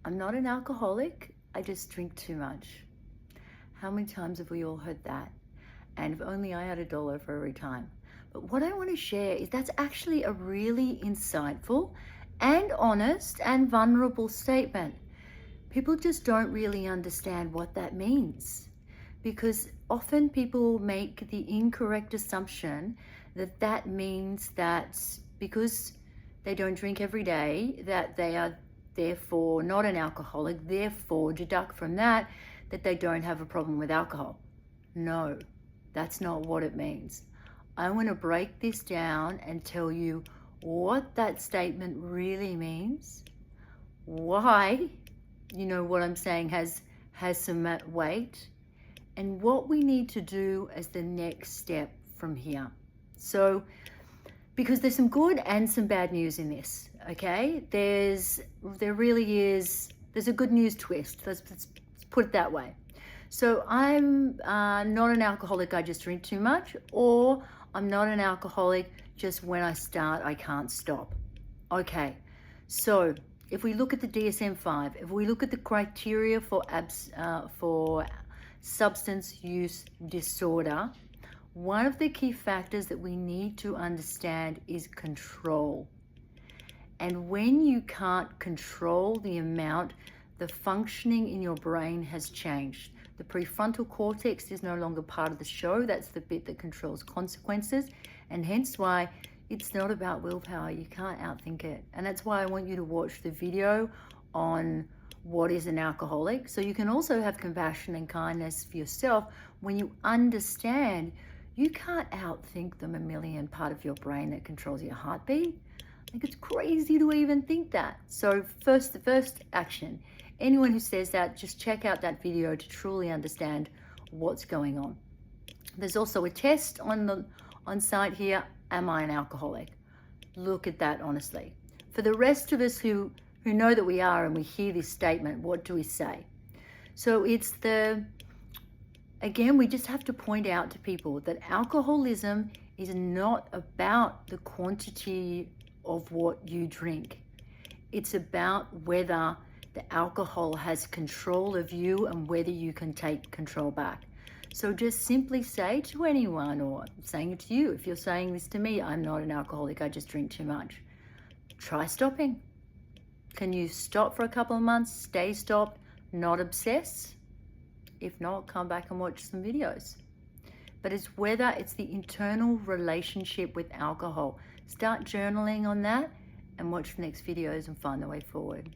I'm not an alcoholic, I just drink too much. How many times have we all heard that? And if only I had $1 for every time. But what I want to share is that's actually a really insightful and honest and vulnerable statement. People just don't really understand what that means, because often people make the incorrect assumption that that means that because they don't drink every day, that they are therefore not an alcoholic, therefore deduct from that that they don't have a problem with alcohol. No, that's not what it means. I want to break this down and tell you what that statement really means, why, what I'm saying has some weight, and what we need to do as the next step from here. So, because there's some good and some bad news in this, okay? There really is, there's a good news twist. Let's put it that way. So I'm not an alcoholic, I just drink too much, or I'm not an alcoholic, just when I start, I can't stop. Okay, so if we look at the DSM-5, if we look at the criteria for substance use disorder, one of the key factors that we need to understand is control. And when you can't control the amount, the functioning in your brain has changed. The prefrontal cortex is no longer part of the show. That's the bit that controls consequences, and hence why it's not about willpower. You can't outthink it. And that's why I want you to watch the video on what is an alcoholic, so you can also have compassion and kindness for yourself when you understand you can't outthink the mammalian part of your brain that controls your heartbeat. I think it's crazy to even think that. So the first action, anyone who says that, just check out that video to truly understand what's going on. There's also a test on site here. Am I an alcoholic? Look at that honestly. For the rest of us who know that we are and we hear this statement, what do we say? So it's again, we just have to point out to people that alcoholism is not about the quantity of what you drink. It's about whether the alcohol has control of you and whether you can take control back. So just simply say to anyone, or saying it to you, if you're saying this to me, I'm not an alcoholic, I just drink too much. Try stopping. Can you stop for a couple of months, stay stopped, not obsess? If not, come back and watch some videos. But it's whether it's the internal relationship with alcohol. Start journaling on that and watch the next videos and find the way forward.